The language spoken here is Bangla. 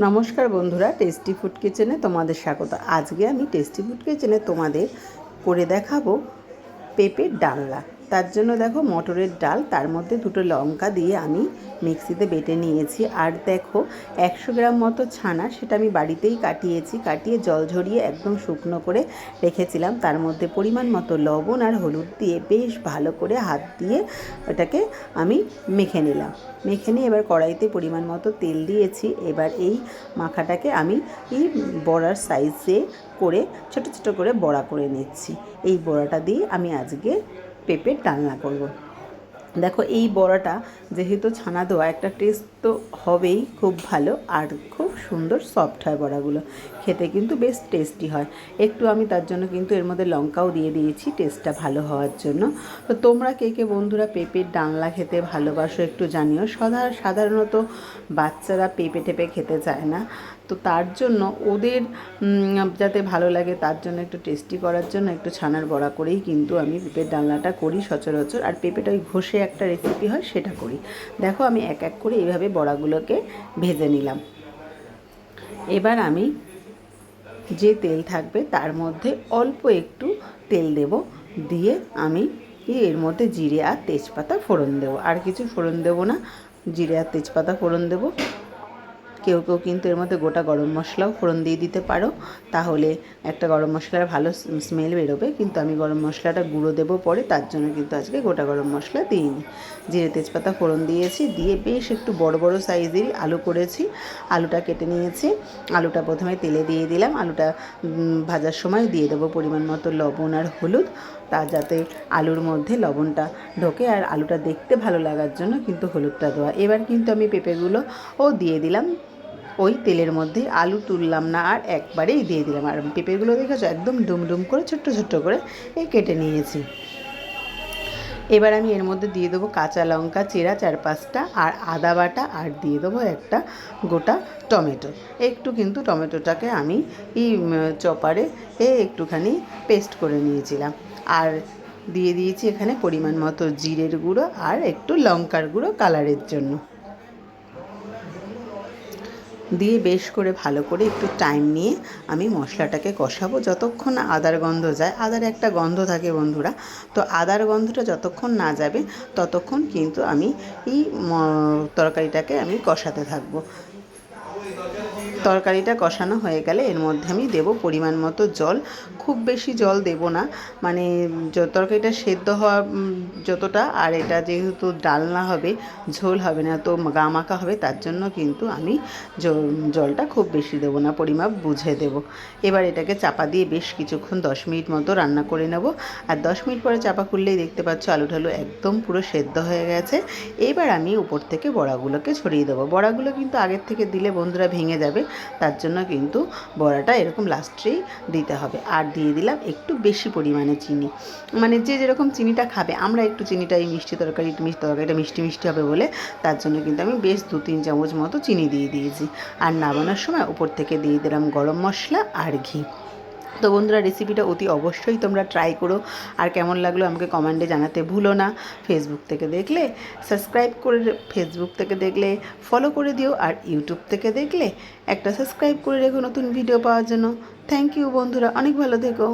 নমস্কার বন্ধুরা, টেস্টি ফুড কিচেনে তোমাদের স্বাগত। আজকে আমি টেস্টি ফুড কিচেনে তোমাদের করে দেখাবো পেঁপের ডালনা। তার জন্য দেখো মটরের ডাল, তার মধ্যে দুটো লঙ্কা দিয়ে আমি মিক্সিতে বেটে নিয়েছি। আর দেখো 100 গ্রাম মতো ছানা, সেটা আমি বাড়িতেই কাটিয়ে জল ঝরিয়ে একদম শুকনো করে রেখেছিলাম। তার মধ্যে পরিমাণ মতো লবণ আর হলুদ দিয়ে বেশ ভালো করে হাত দিয়ে ওটাকে আমি মেখে নিলাম। মেখে নিয়ে এবার কড়াইতে পরিমাণ মতো তেল দিয়েছি। এবার এই মাখাটাকে আমি এই বড়ার সাইজে করে ছোট ছোট করে বড়া করে নিচ্ছি। এই বড়াটা দিয়ে আমি আজকে পেঁপের ডালনা করব। দেখো এই বড়াটা যেহেতু ছানা দেওয়া, একটা টেস্ট তো হবেই খুব ভালো, আর খুব সুন্দর সফট হয় বড়াগুলো, খেতে কিন্তু বেশ টেস্টি হয়। একটু আমি তার জন্য কিন্তু এর মধ্যে লঙ্কাও দিয়ে দিয়েছি টেস্টটা ভালো হওয়ার জন্য। তো তোমরা কে কে বন্ধুরা পেঁপের ডালনা খেতে ভালোবাসো একটু জানিও। সাধারণত বাচ্চারা পেঁপে টেপে খেতে চায় না, তো তার জন্য ওদের যাতে ভালো লাগে তার জন্য একটু টেস্টি করার জন্য একটু ছানার বড়া করেই কিন্তু আমি পেঁপের ডালনাটা করি সচরাচর। আর পেঁপেটা ওই ঘষে একটা রেসিপি হয় সেটা করি। দেখো আমি এক এক করে এইভাবে বড়াগুলোকে ভেজে নিলাম। এবার আমি যে তেল থাকবে তার মধ্যে অল্প একটু তেল দেব, দিয়ে আমি এর মধ্যে জিরে আর তেজপাতা ফোড়ন দেবো। আর কিছু ফোড়ন দেবো না, জিরে আর তেজপাতা ফোড়ন দেবো। কেউ কেউ কিন্তু এর মধ্যে গোটা গরম মশলাও ফোড়ন দিয়ে দিতে পারো, তাহলে একটা গরম মশলার ভালো স্মেল বেরোবে। কিন্তু আমি গরম মশলাটা গুঁড়ো দেবো পরে, তার জন্য কিন্তু আজকে গোটা গরম মশলা দিইনি। জিরে তেজপাতা ফোড়ন দিয়েছি, দিয়ে বেশ একটু বড় বড় সাইজেরই আলু করেছি, আলুটা কেটে নিয়েছি। আলুটা প্রথমে তেলে দিয়ে দিলাম। আলুটা ভাজার সময় দিয়ে দেবো পরিমাণ মতো লবণ আর হলুদ, তা যাতে আলুর মধ্যে লবণটা ঢোকে, আর আলুটা দেখতে ভালো লাগার জন্য কিন্তু হলুদটা দেওয়া। এবার কিন্তু আমি পেঁপেগুলো দিয়ে দিলাম ওই তেলের মধ্যে। আলু তুললাম না, আর একবারেই দিয়ে দিলাম। আর পেঁপেগুলো দেখেছো একদম ডুমডুম করে ছোট্ট ছোট্ট করে কেটে নিয়েছি। এবার আমি এর মধ্যে দিয়ে দেবো কাঁচা লঙ্কা চেরা 4-5টা, আর আদা বাটা, আর দিয়ে দেবো একটা গোটা টমেটো। একটু কিন্তু টমেটোটাকে আমি এই চপারে একটুখানি পেস্ট করে নিয়েছিলাম। আর দিয়ে দিয়েছি এখানে পরিমাণ মতো জিরের গুঁড়ো আর একটু লঙ্কার গুঁড়ো কালারের জন্য। দিয়ে বেশ করে ভালো করে একটু টাইম নিয়ে আমি মশলাটাকে কষাবো যতক্ষণ না আদার গন্ধ যায়। আদার একটা গন্ধ থাকে বন্ধুরা, তো আদার গন্ধটা যতক্ষণ না যাবে ততক্ষণ কিন্তু আমি এই তরকারিটাকে আমি কষাতে থাকবো। তরকারিটা কষানো হয়ে গেলে এর মধ্যে আমি দেব পরিমাণ মতো জল। খুব বেশি জল দেব না, মানে তরকারিটা সেদ্ধ হওয়া যতটা, আর এটা যেহেতু ডালনা হবে ঝোল হবে না, তো গামাখা হবে, তার জন্য কিন্তু আমি জলটা খুব বেশি দেব না, পরিমাপ বুঝে দেব। এবার এটাকে চাপা দিয়ে বেশ কিছুক্ষণ 10 মিনিট মতো রান্না করে নেব। আর 10 মিনিট পরে চাপা খুললেই দেখতে পাচ্ছ আলু ঢালু একদম পুরো সেদ্ধ হয়ে গেছে। এবার আমি উপর থেকে বড়াগুলোকে ছড়িয়ে দেবো। বড়াগুলো কিন্তু আগের থেকে দিলে বন্ধুরা ভেঙে যাবে, তার জন্য কিন্তু বড়াটা এরকম লাস্টেই দিতে হবে। আর দিয়ে দিলাম একটু বেশি পরিমাণে চিনি, মানে যে যেরকম চিনিটা খাবে। আমরা একটু চিনিটা এই তরকারিটা মিষ্টি মিষ্টি হবে বলে, তার জন্য কিন্তু আমি বেশ 2-3 চামচ মতো চিনি দিয়ে দিয়েছি। আর নামানোর সময় উপর থেকে দিয়ে দিলাম গরম মশলা আর ঘি। তো বন্ধুরা রেসিপিটা অতি অবশ্যই তোমরা ট্রাই করো, আর কেমন লাগলো আমাকে কমেন্টে জানাতে ভুলো না। ফেসবুক থেকে দেখলে সাবস্ক্রাইব করে, ফেসবুক থেকে দেখলে ফলো করে দিও, আর ইউটিউব থেকে দেখলে একটা সাবস্ক্রাইব করে রেখো নতুন ভিডিও পাওয়ার জন্য। থ্যাংক ইউ বন্ধুরা, অনেক ভালো থেকো।